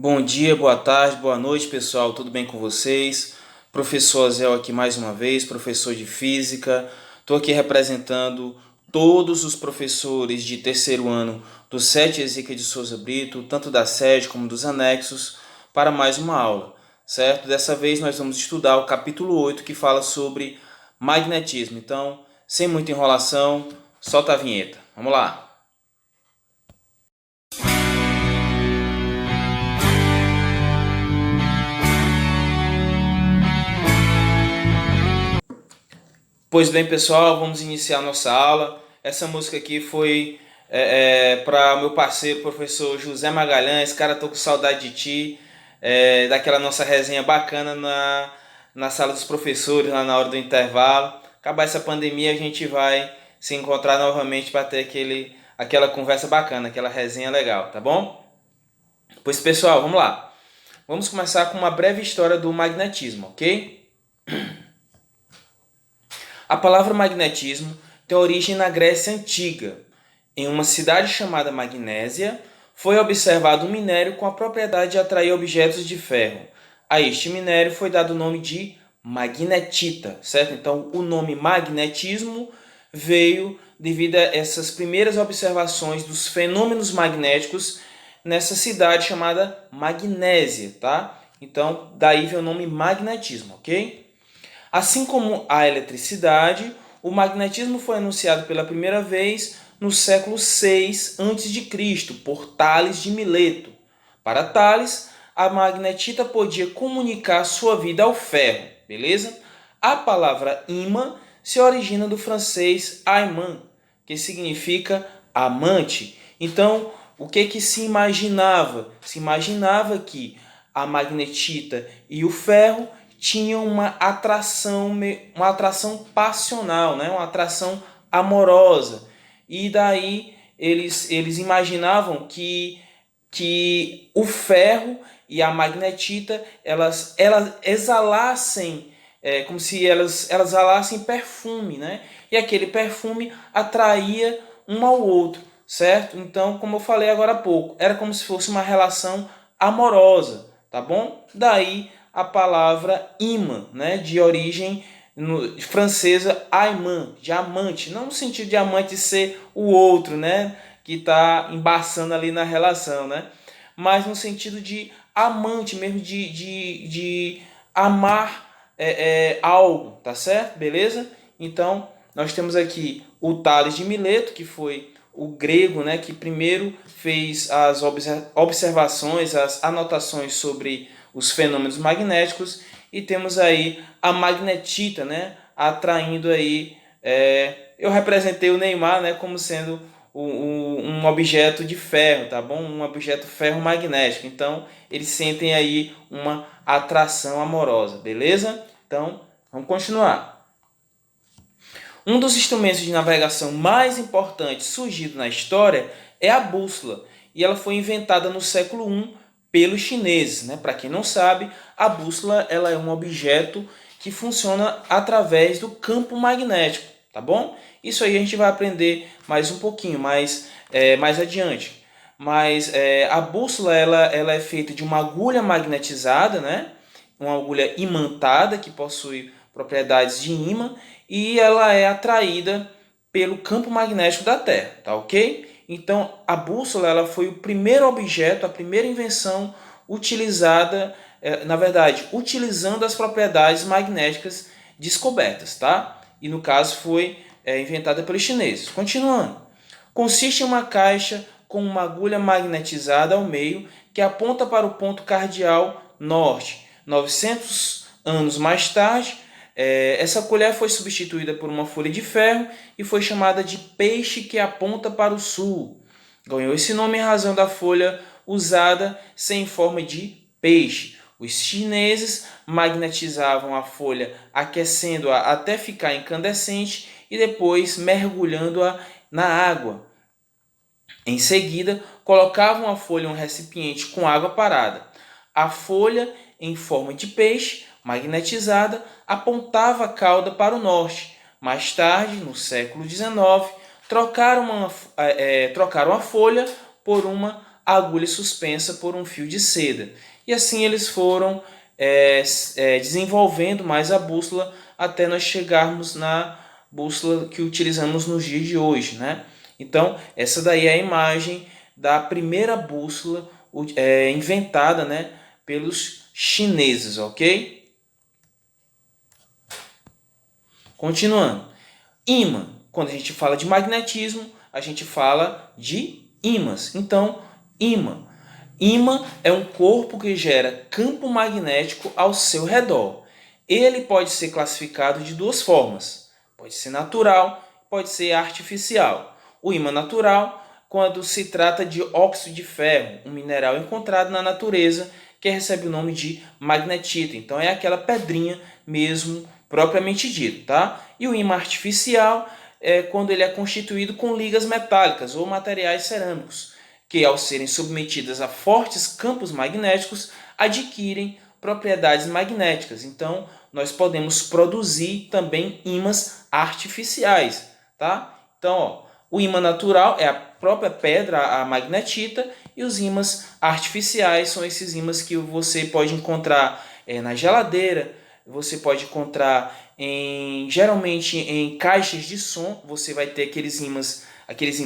Bom dia, boa tarde, boa noite, pessoal. Tudo bem com vocês? Professor Azel aqui mais uma vez, professor de física. Estou aqui representando todos os professores de terceiro ano do SET Ezequiel de Souza Brito, tanto da sede como dos anexos, para mais uma aula, certo? Dessa vez nós vamos estudar o capítulo 8, que fala sobre magnetismo. Então, sem muita enrolação, solta a vinheta. Vamos lá! Pois bem, pessoal, vamos iniciar nossa aula. Essa música aqui foi para meu parceiro, professor José Magalhães. Cara, tô com saudade de ti. Daquela nossa resenha bacana na sala dos professores, lá na hora do intervalo. Acabar essa pandemia, a gente vai se encontrar novamente para ter aquela conversa bacana, aquela resenha legal, tá bom? Pois, pessoal, vamos lá. Vamos começar com uma breve história do magnetismo, ok? A palavra magnetismo tem origem na Grécia Antiga. Em uma cidade chamada Magnésia, foi observado um minério com a propriedade de atrair objetos de ferro. A este minério foi dado o nome de magnetita, certo? Então, o nome magnetismo veio devido a essas primeiras observações dos fenômenos magnéticos nessa cidade chamada Magnésia, tá? Então, daí vem o nome magnetismo, ok? Assim como a eletricidade, o magnetismo foi anunciado pela primeira vez no século VI a.C. por Tales de Mileto. Para Tales, a magnetita podia comunicar sua vida ao ferro, beleza? A palavra imã se origina do francês aimant, que significa amante. Então, o que se imaginava? Se imaginava que a magnetita e o ferro tinham uma atração passional, né? Uma atração amorosa. E daí eles imaginavam que o ferro e a magnetita elas exalassem, como se elas exalassem perfume, né? E aquele perfume atraía um ao outro, certo? Então, como eu falei agora há pouco, era como se fosse uma relação amorosa, tá bom? Daí a palavra imã, né, de origem francesa aimant, de amante, não no sentido de amante ser o outro, né, que está embaçando ali na relação, né, mas no sentido de amante mesmo, de amar algo, tá certo? Beleza? Então, nós temos aqui o Tales de Mileto, que foi o grego, né, que primeiro fez as observações, as anotações sobre os fenômenos magnéticos, e temos aí a magnetita, né, atraindo aí, eu representei o Neymar, né, como sendo um objeto de ferro, tá bom? Um objeto ferromagnético. Então, eles sentem aí uma atração amorosa, beleza? Então, vamos continuar. Um dos instrumentos de navegação mais importantes surgido na história é a bússola, e ela foi inventada no século I pelos chineses, né? Para quem não sabe, a bússola ela é um objeto que funciona através do campo magnético, tá bom? Isso aí a gente vai aprender mais um pouquinho, mais adiante. Mas a bússola ela é feita de uma agulha magnetizada, né? Uma agulha imantada que possui propriedades de ímã, e ela é atraída pelo campo magnético da Terra, tá ok? Então a bússola ela foi o primeiro objeto, a primeira invenção utilizada, na verdade, utilizando as propriedades magnéticas descobertas, tá? E no caso foi inventada pelos chineses. Continuando, consiste em uma caixa com uma agulha magnetizada ao meio que aponta para o ponto cardial norte. 900 anos mais tarde, essa colher foi substituída por uma folha de ferro e foi chamada de peixe que aponta para o sul. Ganhou esse nome em razão da folha usada ser em forma de peixe. Os chineses magnetizavam a folha aquecendo-a até ficar incandescente e depois mergulhando-a na água. Em seguida, colocavam a folha em um recipiente com água parada. A folha, em forma de peixe, magnetizada, apontava a cauda para o norte. Mais tarde, no século XIX, trocaram a folha por uma a agulha suspensa por um fio de seda. E assim eles foram desenvolvendo mais a bússola até nós chegarmos na bússola que utilizamos nos dias de hoje, né? Então, essa daí é a imagem da primeira bússola inventada, né, pelos chineses, ok? Continuando. Ímã. Quando a gente fala de magnetismo, a gente fala de ímãs. Então, ímã. Ímã é um corpo que gera campo magnético ao seu redor. Ele pode ser classificado de duas formas. Pode ser natural, pode ser artificial. O ímã natural, quando se trata de óxido de ferro, um mineral encontrado na natureza que recebe o nome de magnetita. Então é aquela pedrinha mesmo propriamente dito, tá? E o ímã artificial é quando ele é constituído com ligas metálicas ou materiais cerâmicos, que ao serem submetidas a fortes campos magnéticos adquirem propriedades magnéticas. Então, nós podemos produzir também ímãs artificiais, tá? Então, ó, o ímã natural é a própria pedra, a magnetita, e os ímãs artificiais são esses ímãs que você pode encontrar na geladeira, você pode encontrar geralmente em caixas de som. Você vai ter aqueles ímãs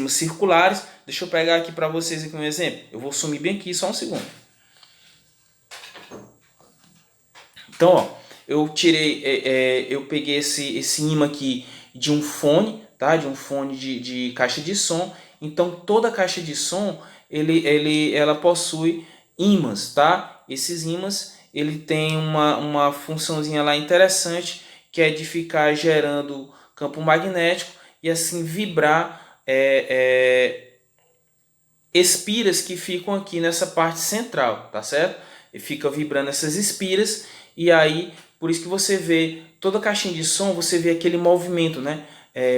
circulares. Deixa eu pegar aqui para vocês aqui um exemplo. Eu vou sumir bem aqui, só um segundo. Então, ó, eu peguei esse ímã aqui de um fone, tá? De um fone de caixa de som. Então, toda caixa de som, ela possui ímãs, tá? Esses ímãs, ele tem uma funçãozinha lá interessante, que é de ficar gerando campo magnético e assim vibrar espiras que ficam aqui nessa parte central, tá certo? E fica vibrando essas espiras, e aí, por isso que você vê toda a caixinha de som, você vê aquele movimento, né?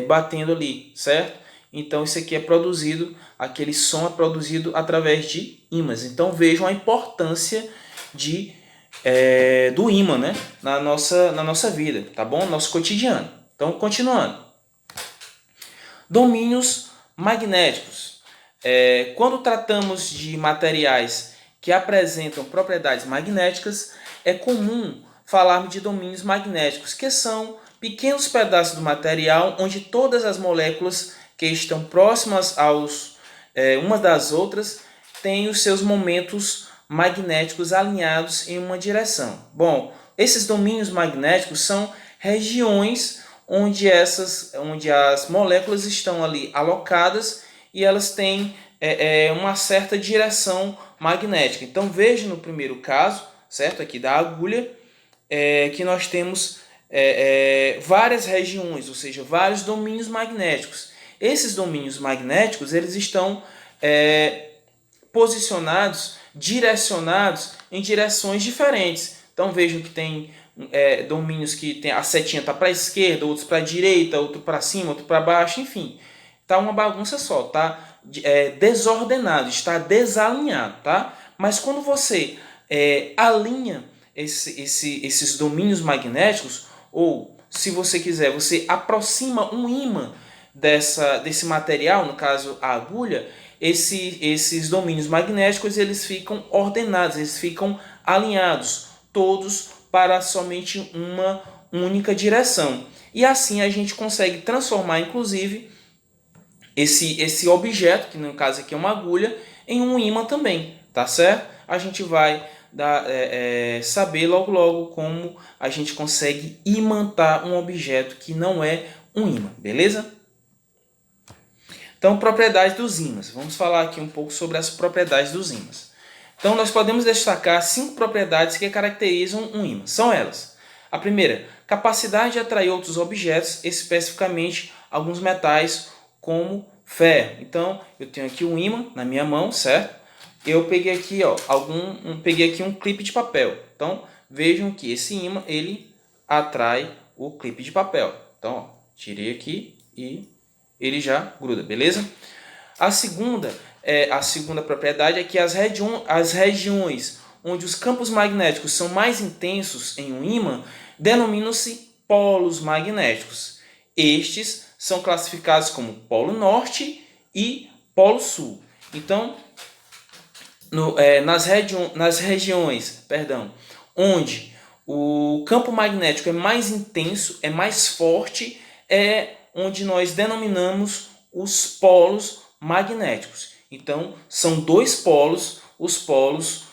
Batendo ali, certo? Então isso aqui é produzido, aquele som é produzido através de ímãs. Então vejam a importância do ímã, né? na nossa vida, tá bom? Nosso cotidiano. Então, continuando. Domínios magnéticos. Quando tratamos de materiais que apresentam propriedades magnéticas, é comum falarmos de domínios magnéticos, que são pequenos pedaços do material onde todas as moléculas que estão próximas umas das outras têm os seus momentos magnéticos alinhados em uma direção. Bom, esses domínios magnéticos são regiões onde as moléculas estão ali alocadas e elas têm uma certa direção magnética. Então veja no primeiro caso, certo, aqui da agulha, que nós temos várias regiões, ou seja, vários domínios magnéticos. Esses domínios magnéticos, eles estão posicionados, direcionados em direções diferentes. Então vejam que tem domínios que tem a setinha está para a esquerda, outros para a direita, outro para cima, outro para baixo, enfim. Tá uma bagunça só, tá desordenado, está desalinhado, tá? Mas quando você alinha esses domínios magnéticos, ou se você quiser, você aproxima um ímã desse material, no caso a agulha, esses domínios magnéticos eles ficam ordenados, eles ficam alinhados, todos para somente uma única direção. E assim a gente consegue transformar, inclusive, esse objeto, que no caso aqui é uma agulha, em um ímã também, tá certo? A gente vai saber logo como a gente consegue imantar um objeto que não é um ímã, beleza? Então, propriedades dos ímãs. Vamos falar aqui um pouco sobre as propriedades dos ímãs. Então, nós podemos destacar 5 propriedades que caracterizam um ímã. São elas: a primeira, capacidade de atrair outros objetos, especificamente alguns metais como ferro. Então, eu tenho aqui um ímã na minha mão, certo? Eu peguei aqui, peguei aqui um clipe de papel. Então, vejam que esse ímã ele atrai o clipe de papel. Então, ó, tirei aqui e ele já gruda, beleza? A segunda propriedade é que as regiões onde os campos magnéticos são mais intensos em um ímã denominam-se polos magnéticos. Estes são classificados como polo norte e polo sul. Então, nas regiões, onde o campo magnético é mais intenso, é mais forte, é onde nós denominamos os polos magnéticos. Então, são dois polos, os polos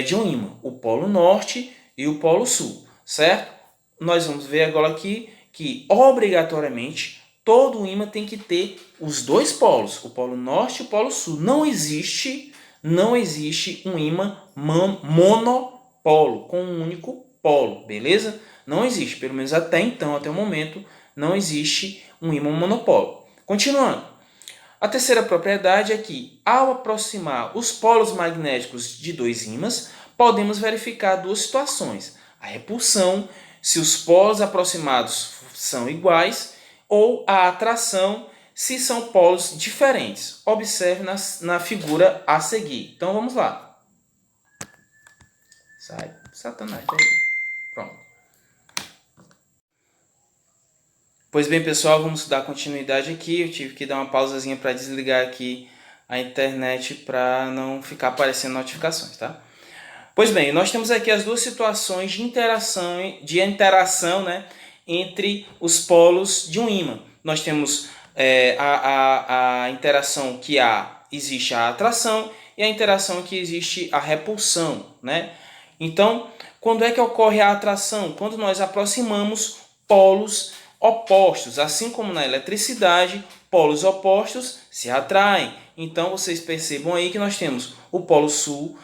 de um ímã, o polo norte e o polo sul, certo? Nós vamos ver agora aqui que, obrigatoriamente, todo ímã tem que ter os dois polos, o polo norte e o polo sul. Não existe um ímã monopolo, com um único polo, beleza? Não existe, pelo menos até então, até o momento, não existe um ímã monopolo. Continuando. A terceira propriedade é que, ao aproximar os polos magnéticos de dois ímãs, podemos verificar duas situações. A repulsão, se os polos aproximados são iguais, ou a atração, se são polos diferentes. Observe na figura a seguir. Então vamos lá. Sai, Satanás daí. Pronto. Pois bem, pessoal, vamos dar continuidade aqui. Eu tive que dar uma pausazinha para desligar aqui a internet para não ficar aparecendo notificações, tá? Pois bem, nós temos aqui as duas situações de interação, né, entre os polos de um ímã. Nós temos a interação que existe a atração e a interação que existe a repulsão, né? Então, quando é que ocorre a atração? Quando nós aproximamos polos opostos, assim como na eletricidade, polos opostos se atraem. Então, vocês percebam aí que nós temos o polo sul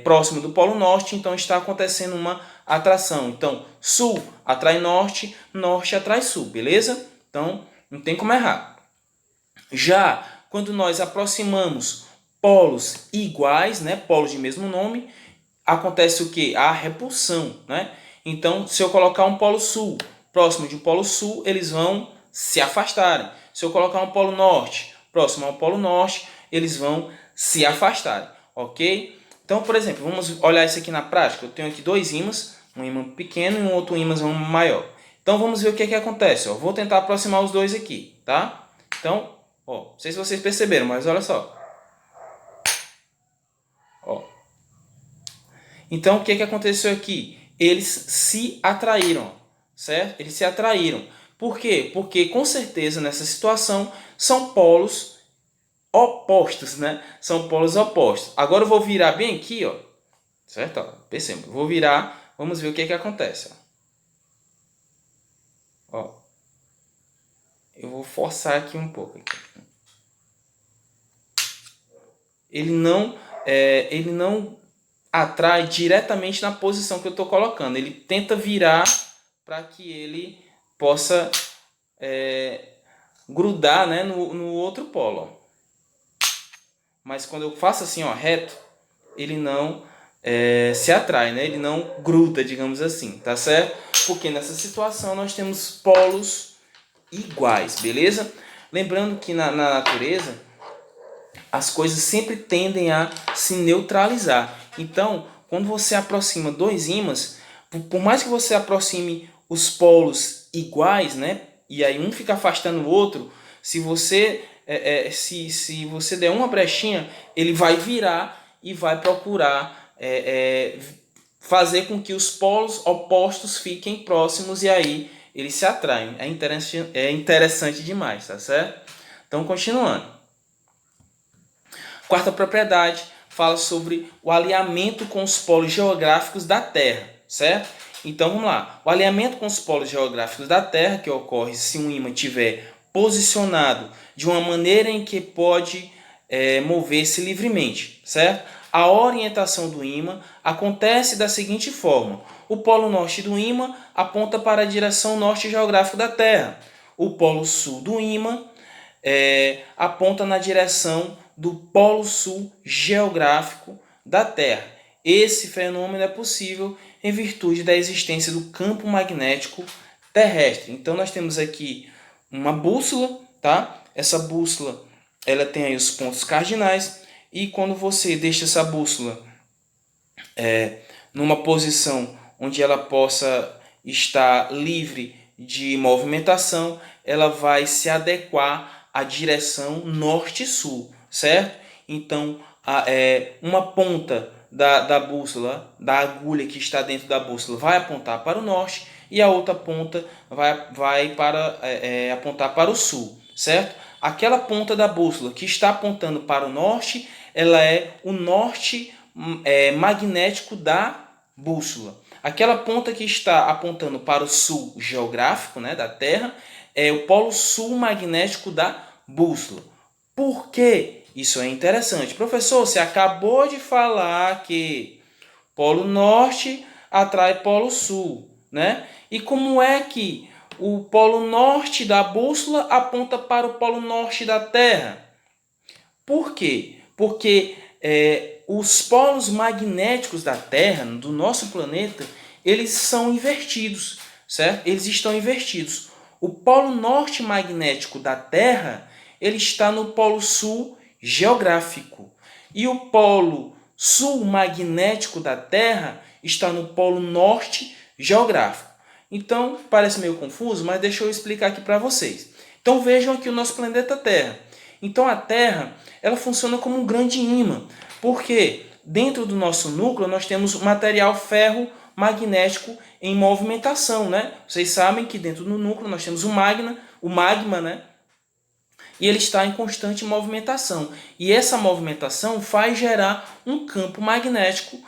próximo do polo norte, então está acontecendo uma atração. Então, sul atrai norte, norte atrai sul, beleza? Então, não tem como errar. Já quando nós aproximamos polos iguais, né, polos de mesmo nome, acontece o que? A repulsão, né? Então, se eu colocar um polo sul próximo de um polo sul, eles vão se afastarem. Se eu colocar um polo norte próximo ao polo norte, eles vão se afastarem, ok? Então, por exemplo, vamos olhar isso aqui na prática. Eu tenho aqui dois ímãs, um ímã pequeno e um outro ímã maior. Então, vamos ver o que acontece. Ó. Vou tentar aproximar os dois aqui, tá? Então, ó, não sei se vocês perceberam, mas olha só. Ó. Então, o que aconteceu aqui? Eles se atraíram, certo? Eles se atraíram. Por quê? Porque, com certeza, nessa situação, são polos opostos, né? São polos opostos. Agora eu vou virar bem aqui, ó. Certo? Ó, perceba. Vou virar, vamos ver o que acontece. Ó. Eu vou forçar aqui um pouco. Ele não atrai diretamente na posição que eu estou colocando. Ele tenta virar para que ele possa grudar, né, no outro polo. Ó. Mas quando eu faço assim, ó, reto, ele não se atrai, né? Ele não gruda, digamos assim, tá certo? Porque nessa situação nós temos polos iguais, beleza? Lembrando que na natureza as coisas sempre tendem a se neutralizar. Então, quando você aproxima dois ímãs, por mais que você aproxime os polos iguais, né? E aí um fica afastando o outro, se você se você der uma brechinha, ele vai virar e vai procurar fazer com que os polos opostos fiquem próximos e aí eles se atraem. É interessante demais, tá certo? Então, continuando. Quarta propriedade fala sobre o alinhamento com os polos geográficos da Terra, certo? Então vamos lá. O alinhamento com os polos geográficos da Terra, que ocorre se um ímã estiver posicionado de uma maneira em que pode mover-se livremente, certo? A orientação do ímã acontece da seguinte forma: o polo norte do ímã aponta para a direção norte geográfica da Terra. O polo sul do ímã aponta na direção do polo sul geográfico da Terra. Esse fenômeno é possível em virtude da existência do campo magnético terrestre. Então nós temos aqui uma bússola, tá? Essa bússola, ela tem aí os pontos cardinais e quando você deixa essa bússola numa posição onde ela possa estar livre de movimentação, ela vai se adequar à direção norte-sul, certo? Então, uma ponta da bússola, da agulha que está dentro da bússola, vai apontar para o norte e a outra ponta vai apontar para o sul, certo? Aquela ponta da bússola que está apontando para o norte, ela é o norte magnético da bússola. Aquela ponta que está apontando para o sul geográfico, né, da Terra, é o polo sul magnético da bússola. Por quê? Isso é interessante. Professor, você acabou de falar que polo norte atrai polo sul, né? E como é que o polo norte da bússola aponta para o polo norte da Terra? Por quê? Porque os polos magnéticos da Terra, do nosso planeta, eles são invertidos, certo? Eles estão invertidos. O polo norte magnético da Terra, ele está no polo sul geográfico. E o polo sul magnético da Terra está no polo norte geográfico. Então, parece meio confuso, mas deixa eu explicar aqui para vocês. Então, vejam aqui o nosso planeta Terra. Então, a Terra, ela funciona como um grande ímã, porque dentro do nosso núcleo nós temos material ferro magnético em movimentação, né? Vocês sabem que dentro do núcleo nós temos o magma, né? E ele está em constante movimentação. E essa movimentação faz gerar um campo magnético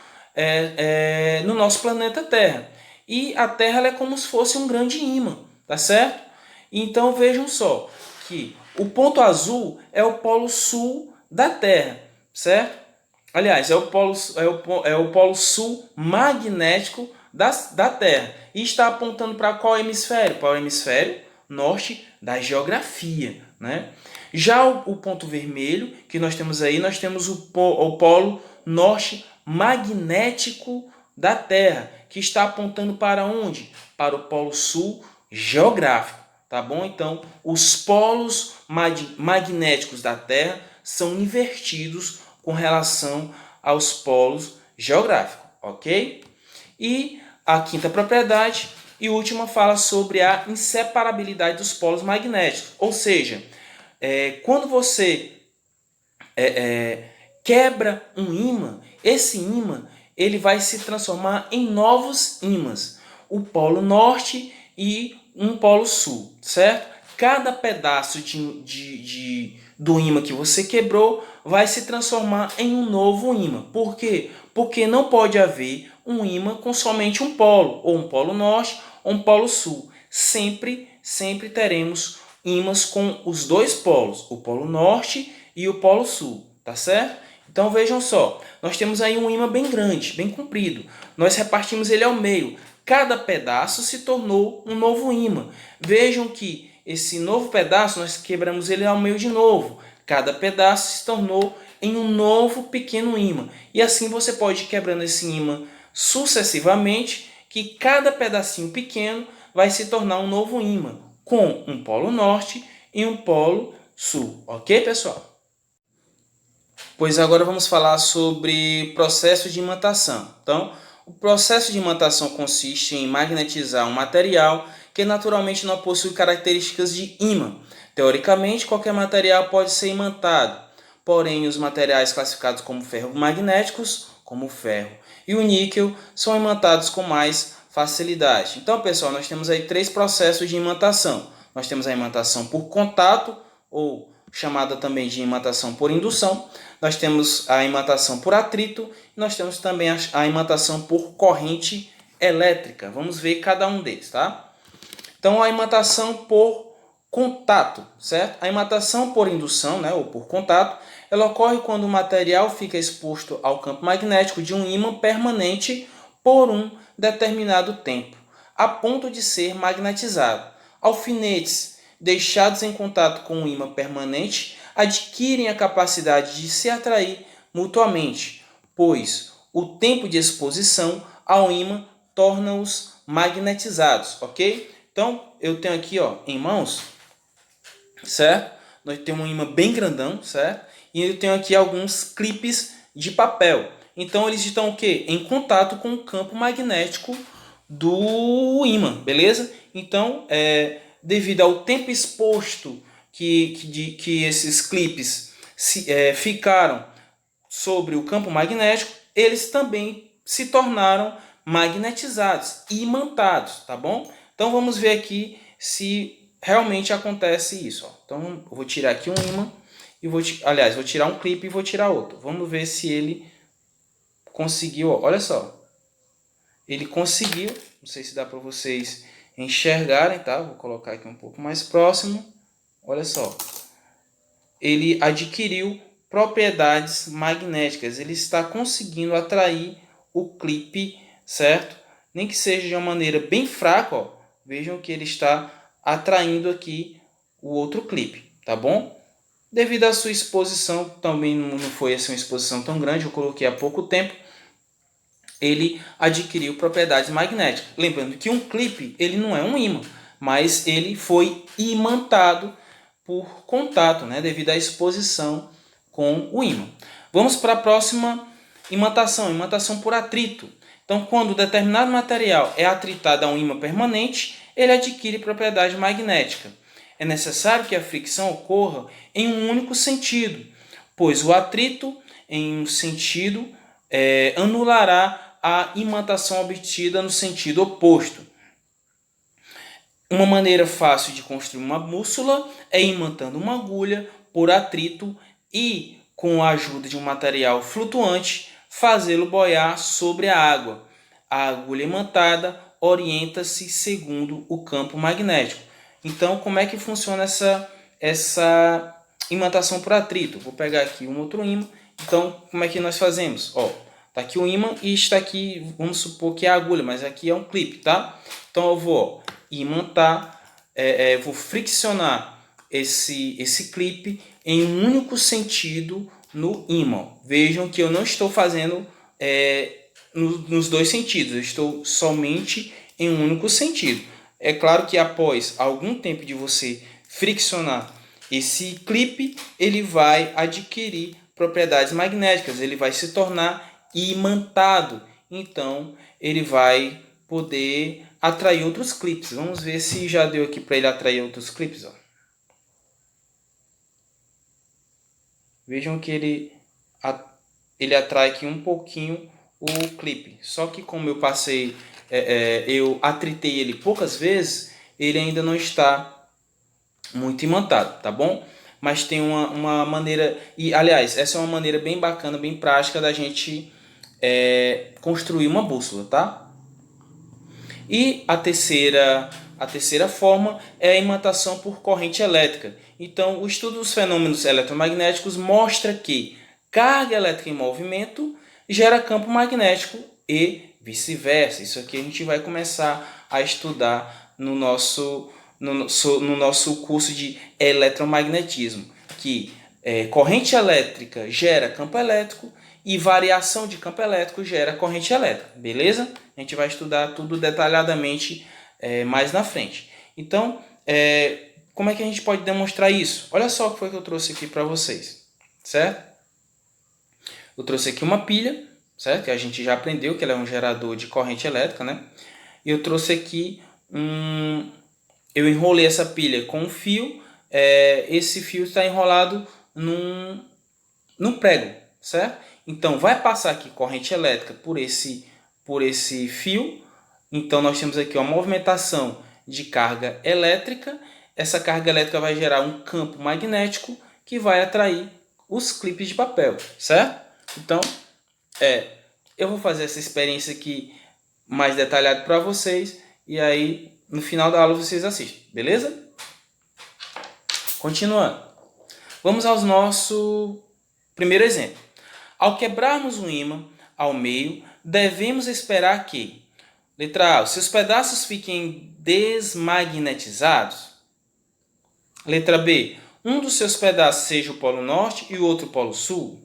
no nosso planeta Terra. E a Terra ela é como se fosse um grande ímã, tá certo? Então vejam só que o ponto azul é o polo sul da Terra, certo? Aliás, é o polo sul magnético da Terra. E está apontando para qual hemisfério? Para o hemisfério norte da geografia, né? Já o ponto vermelho que nós temos aí, nós temos o polo norte magnético da Terra, que está apontando para onde? Para o polo sul geográfico, tá bom? Então, os polos magnéticos da Terra são invertidos com relação aos polos geográficos, ok? E a quinta propriedade e última fala sobre a inseparabilidade dos polos magnéticos, ou seja, quando você quebra um ímã, esse ímã ele vai se transformar em novos ímãs, o polo norte e um polo sul, certo? Cada pedaço do ímã que você quebrou vai se transformar em um novo ímã. Por quê? Porque não pode haver um ímã com somente um polo, ou um polo norte ou um polo sul. Sempre teremos ímãs com os dois polos, o polo norte e o polo sul, tá certo? Então vejam só, nós temos aí um ímã bem grande, bem comprido. Nós repartimos ele ao meio. Cada pedaço se tornou um novo ímã. Vejam que esse novo pedaço nós quebramos ele ao meio de novo. Cada pedaço se tornou em um novo pequeno ímã. E assim você pode ir quebrando esse ímã sucessivamente, que cada pedacinho pequeno vai se tornar um novo ímã, com um polo norte e um polo sul. Ok, pessoal? Pois agora vamos falar sobre processo de imantação. Então, o processo de imantação consiste em magnetizar um material que naturalmente não possui características de ímã. Teoricamente, qualquer material pode ser imantado, porém os materiais classificados como ferromagnéticos, como o ferro e o níquel, são imantados com mais facilidade. Então, pessoal, nós temos aí três processos de imantação. Nós temos a imantação por contato, ou chamada também de imantação por indução. Nós temos a imantação por atrito e nós temos também a imantação por corrente elétrica. Vamos ver cada um deles, tá? Então, a imantação por contato, certo? A imantação por indução, né, ou por contato, ela ocorre quando o material fica exposto ao campo magnético de um ímã permanente por um determinado tempo, a ponto de ser magnetizado. Alfinetes deixados em contato com um ímã permanente adquirem a capacidade de se atrair mutuamente, pois o tempo de exposição ao ímã torna-os magnetizados, ok? Então, eu tenho aqui em mãos, certo? Nós temos um ímã bem grandão, certo? E eu tenho aqui alguns clipes de papel. Então, eles estão o quê? Em contato com o campo magnético do ímã, beleza? Então, devido ao tempo exposto que esses clipes ficaram sobre o campo magnético, eles também se tornaram magnetizados, imantados, tá bom? Então vamos ver aqui se realmente acontece isso. Ó. Então eu vou tirar aqui um ímã e vou tirar um clipe e vou tirar outro. Vamos ver se ele conseguiu, ó. Olha só. Ele conseguiu, não sei se dá para vocês enxergarem, tá? Vou colocar aqui um pouco mais próximo. Olha só. Ele adquiriu propriedades magnéticas. Ele está conseguindo atrair o clipe, certo? Nem que seja de uma maneira bem fraca, ó. Vejam que ele está atraindo aqui o outro clipe, tá bom? Devido à sua exposição, também não foi assim, uma exposição tão grande, eu coloquei há pouco tempo, ele adquiriu propriedades magnéticas. Lembrando que um clipe ele não é um ímã, mas ele foi imantado por contato, né, devido à exposição com o ímã. Vamos para a próxima imantação, imantação por atrito. Então, quando determinado material é atritado a um ímã permanente, ele adquire propriedade magnética. É necessário que a fricção ocorra em um único sentido, pois o atrito em um sentido anulará a imantação obtida no sentido oposto. Uma maneira fácil de construir uma bússola é imantando uma agulha por atrito e, com a ajuda de um material flutuante, fazê-lo boiar sobre a água. A agulha imantada orienta-se segundo o campo magnético. Então, como é que funciona essa imantação por atrito? Vou pegar aqui um outro ímã. Então, como é que nós fazemos? Ó, tá aqui o ímã e está aqui, vamos supor que é a agulha, mas aqui é um clipe, tá? Então eu vou imantar, vou friccionar esse clipe em um único sentido no ímã. Vejam que eu não estou fazendo nos dois sentidos, eu estou somente em um único sentido. É claro que após algum tempo de você friccionar esse clipe, ele vai adquirir propriedades magnéticas, ele vai se tornar imantado. Então, ele vai poder atrair outros clipes. Vamos ver se já deu aqui para ele atrair outros clipes. Ó. Vejam que ele atrai aqui um pouquinho o clipe. Só que como eu passei, eu atritei ele poucas vezes, ele ainda não está muito imantado, tá bom? Mas tem uma maneira, e aliás, essa é uma maneira bem bacana, bem prática da gente construir uma bússola, tá? E a terceira forma é a imantação por corrente elétrica. Então, o estudo dos fenômenos eletromagnéticos mostra que carga elétrica em movimento gera campo magnético e vice-versa. Isso aqui a gente vai começar a estudar no nosso curso de eletromagnetismo, que corrente elétrica gera campo elétrico e variação de campo elétrico gera corrente elétrica, beleza? A gente vai estudar tudo detalhadamente mais na frente. Então, como é que a gente pode demonstrar isso? Olha só o que foi que eu trouxe aqui para vocês, certo? Eu trouxe aqui uma pilha, certo? Que a gente já aprendeu que ela é um gerador de corrente elétrica, né? E eu trouxe aqui eu enrolei essa pilha com um fio, esse fio está enrolado num prego, certo? Então, vai passar aqui corrente elétrica por esse fio. Então, nós temos aqui uma movimentação de carga elétrica. Essa carga elétrica vai gerar um campo magnético que vai atrair os clipes de papel, certo? Então, eu vou fazer essa experiência aqui mais detalhada para vocês. E aí, no final da aula, vocês assistem, beleza? Continuando. Vamos ao nosso primeiro exemplo. Ao quebrarmos um ímã ao meio, devemos esperar que, letra A, os seus pedaços fiquem desmagnetizados. Letra B, um dos seus pedaços seja o polo norte e o outro o polo sul.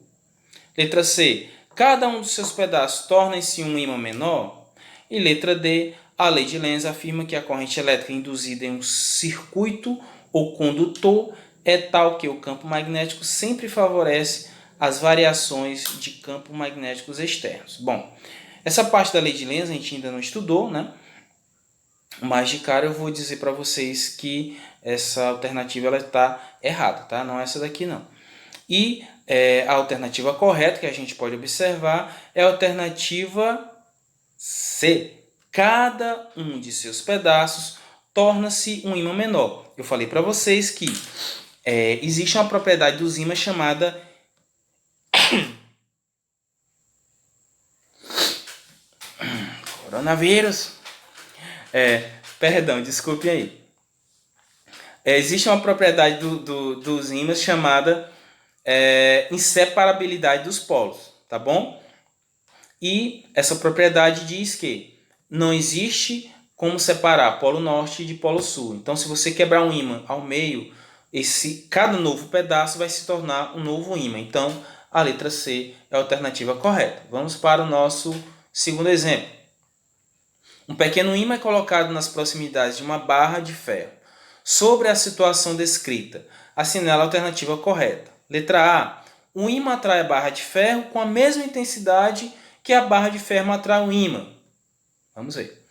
Letra C, cada um dos seus pedaços torne-se um ímã menor. E letra D, a lei de Lenz afirma que a corrente elétrica induzida em um circuito ou condutor é tal que o campo magnético sempre favorece as variações de campos magnéticos externos. Bom, essa parte da lei de Lenz a gente ainda não estudou, né? Mas de cara eu vou dizer para vocês que essa alternativa está errada, tá? Não é essa daqui não. E a alternativa correta que a gente pode observar é a alternativa C. Cada um de seus pedaços torna-se um ímã menor. Eu falei para vocês que existe uma propriedade dos ímãs chamada coronavírus. Perdão, desculpe aí. Existe uma propriedade dos ímãs chamada inseparabilidade dos polos, tá bom? E essa propriedade diz que não existe como separar polo norte de polo sul. Então, se você quebrar um ímã ao meio, cada novo pedaço vai se tornar um novo ímã. Então, a letra C é a alternativa correta. Vamos para o nosso segundo exemplo. Um pequeno ímã é colocado nas proximidades de uma barra de ferro. Sobre a situação descrita, assinale a alternativa correta. Letra A. O ímã atrai a barra de ferro com a mesma intensidade que a barra de ferro atrai o ímã. Vamos ver.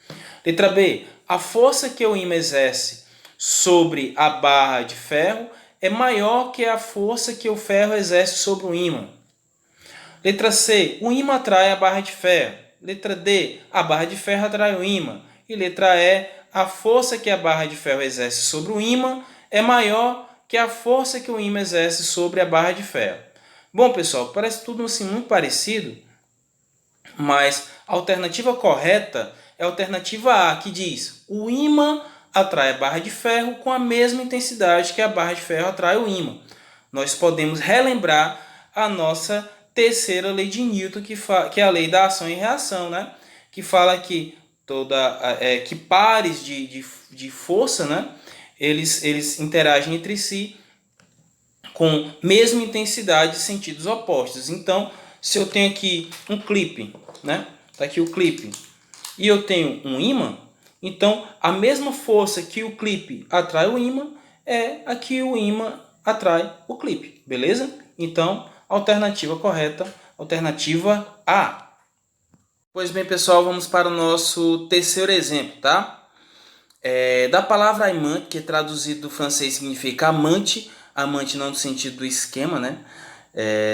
Letra B. A força que o ímã exerce sobre a barra de ferro é maior que a força que o ferro exerce sobre o ímã. Letra C. O ímã atrai a barra de ferro. Letra D. A barra de ferro atrai o ímã. E letra E. A força que a barra de ferro exerce sobre o ímã é maior que a força que o ímã exerce sobre a barra de ferro. Bom, pessoal, parece tudo assim muito parecido, mas a alternativa correta é a alternativa A, que diz: o ímã atrai a barra de ferro com a mesma intensidade que a barra de ferro atrai o ímã. Nós podemos relembrar a nossa terceira lei de Newton, que é a lei da ação e reação, né? Que fala que que pares de força, né? Eles interagem entre si com mesma intensidade e sentidos opostos. Então, se eu tenho aqui um clipe, né? Tá aqui o clipe, e eu tenho um ímã, então a mesma força que o clipe atrai o ímã é a que o ímã atrai o clipe, beleza? Então, alternativa correta, alternativa A. Pois bem, pessoal, vamos para o nosso terceiro exemplo, tá? Da palavra aimant, que é traduzido do francês significa amante, amante não no sentido do esquema, né?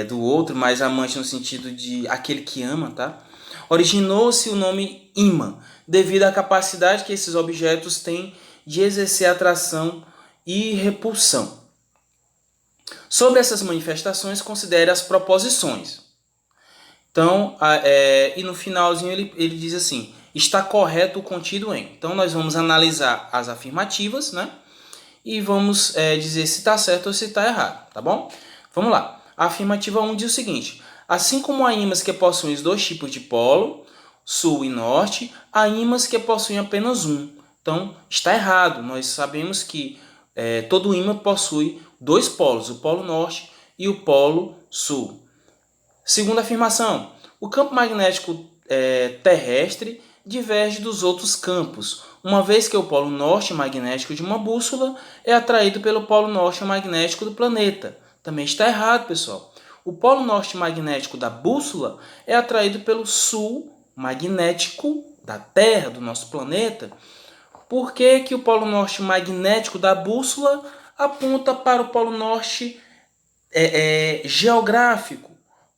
Do outro, mas amante no sentido de aquele que ama, tá? Originou-se o nome ímã, devido à capacidade que esses objetos têm de exercer atração e repulsão. Sobre essas manifestações, considere as proposições. Então, e no finalzinho ele diz assim: está correto o contido em. Então, nós vamos analisar as afirmativas, né? E vamos dizer se está certo ou se está errado, tá bom? Vamos lá. A afirmativa 1 diz o seguinte: assim como há ímãs que possuem os dois tipos de polo, sul e norte, há ímãs que possuem apenas um. Então, está errado. Nós sabemos que todo ímã possui dois polos, o polo norte e o polo sul. Segunda afirmação: o campo magnético terrestre diverge dos outros campos, uma vez que o polo norte magnético de uma bússola é atraído pelo polo norte magnético do planeta. Também está errado, pessoal. O polo norte magnético da bússola é atraído pelo sul magnético da Terra, do nosso planeta. Por que que o polo norte magnético da bússola aponta para o polo norte geográfico?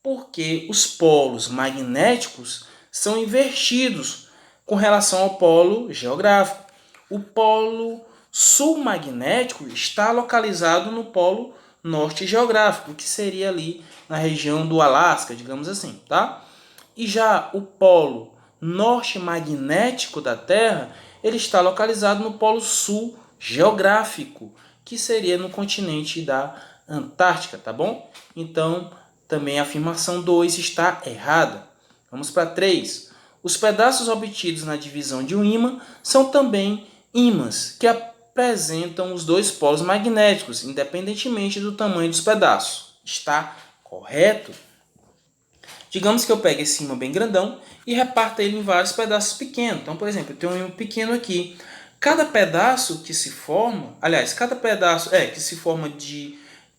Porque os polos magnéticos são invertidos com relação ao polo geográfico. O polo sul magnético está localizado no polo norte geográfico, que seria ali na região do Alasca, digamos assim, tá? E já o polo norte magnético da Terra, ele está localizado no polo sul geográfico, que seria no continente da Antártica, tá bom? Então, também a afirmação 2 está errada. Vamos para 3. Os pedaços obtidos na divisão de um ímã são também ímãs que apresentam os dois polos magnéticos, independentemente do tamanho dos pedaços. Está correto? Digamos que eu pegue esse ímã bem grandão e reparta ele em vários pedaços pequenos. Então, por exemplo, eu tenho um ímã pequeno aqui. Cada pedaço que se forma, cada pedaço que se forma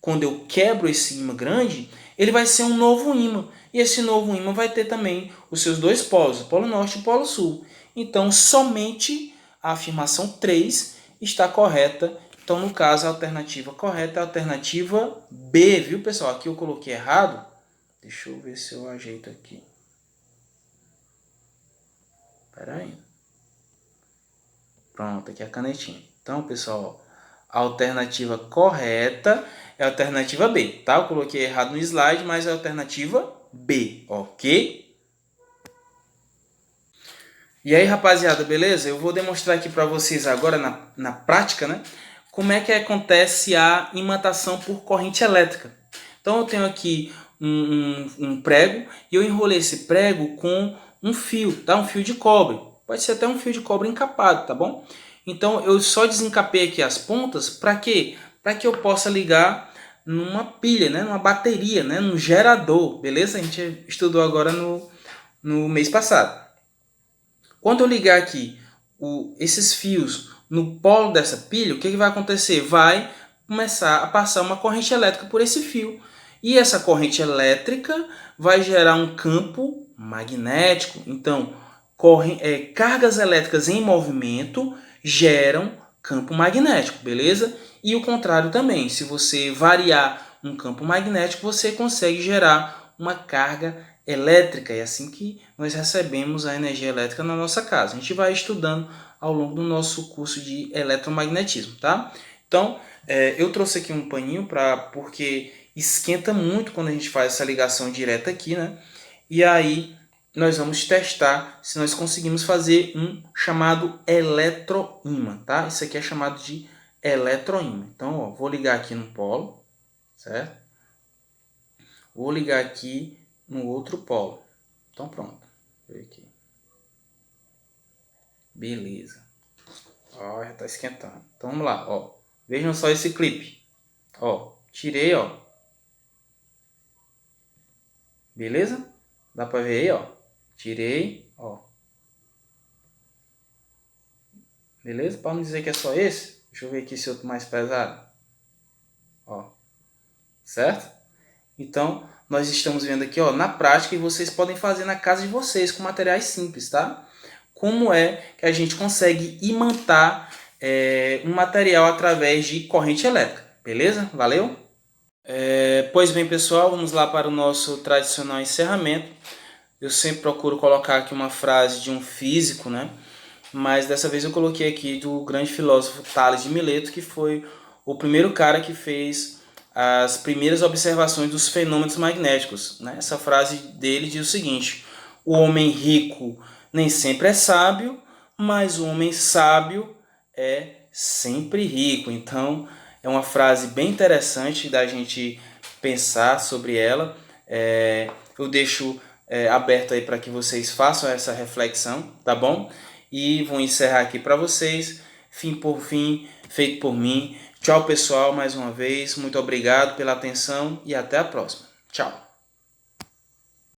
quando eu quebro esse ímã grande, ele vai ser um novo ímã. E esse novo ímã vai ter também os seus dois polos, o polo norte e o polo sul. Então, somente a afirmação 3 está correta Então, no caso, a alternativa correta é a alternativa B, viu, pessoal? Aqui eu coloquei errado. Deixa eu ver se eu ajeito aqui. Espera aí. Pronto, aqui é a canetinha. Então, pessoal, a alternativa correta é a alternativa B, tá? Eu coloquei errado no slide, mas é a alternativa B, ok? E aí, rapaziada, beleza? Eu vou demonstrar aqui para vocês agora, na prática, né? Como é que acontece a imantação por corrente elétrica. Então, eu tenho aqui um prego e eu enrolei esse prego com um fio, tá? Um fio de cobre. Pode ser até um fio de cobre encapado, tá bom? Então, eu só desencapei aqui as pontas, para quê? Para que eu possa ligar numa pilha, né? Numa bateria, né? Num gerador, beleza? A gente estudou agora no mês passado. Quando eu ligar aqui esses fios no polo dessa pilha, o que vai acontecer? Vai começar a passar uma corrente elétrica por esse fio. E essa corrente elétrica vai gerar um campo magnético. Então, cargas elétricas em movimento geram campo magnético, beleza? E o contrário também. Se você variar um campo magnético, você consegue gerar uma carga elétrica. É assim que nós recebemos a energia elétrica na nossa casa. A gente vai estudando ao longo do nosso curso de eletromagnetismo, tá? Então, eu trouxe aqui um paninho porque esquenta muito quando a gente faz essa ligação direta aqui, né? E aí nós vamos testar se nós conseguimos fazer um chamado eletroímã, tá? Isso aqui é chamado de eletroímã. Então, ó, vou ligar aqui no polo, certo? Vou ligar aqui no outro polo. Então, pronto. Aqui. Beleza. Ó, já tá esquentando. Então, vamos lá, ó. Vejam só esse clipe. Ó, tirei, ó. Beleza? Dá pra ver aí, ó. Tirei, ó. Beleza? Para não dizer que é só esse, deixa eu ver aqui esse outro mais pesado. Ó. Certo? Então, nós estamos vendo aqui, ó, na prática, e vocês podem fazer na casa de vocês com materiais simples, tá? Como é que a gente consegue imantar um material através de corrente elétrica, beleza? Valeu? Pois bem, pessoal, vamos lá para o nosso tradicional encerramento. Eu sempre procuro colocar aqui uma frase de um físico, né? Mas dessa vez eu coloquei aqui do grande filósofo Tales de Mileto, que foi o primeiro cara que fez as primeiras observações dos fenômenos magnéticos, né? Essa frase dele diz o seguinte: o homem rico nem sempre é sábio, mas o homem sábio é sempre rico. Então, é uma frase bem interessante da gente pensar sobre ela. Eu deixo aberto aí para que vocês façam essa reflexão, tá bom? E vou encerrar aqui para vocês, fim por fim, feito por mim. Tchau, pessoal, mais uma vez. Muito obrigado pela atenção e até a próxima. Tchau.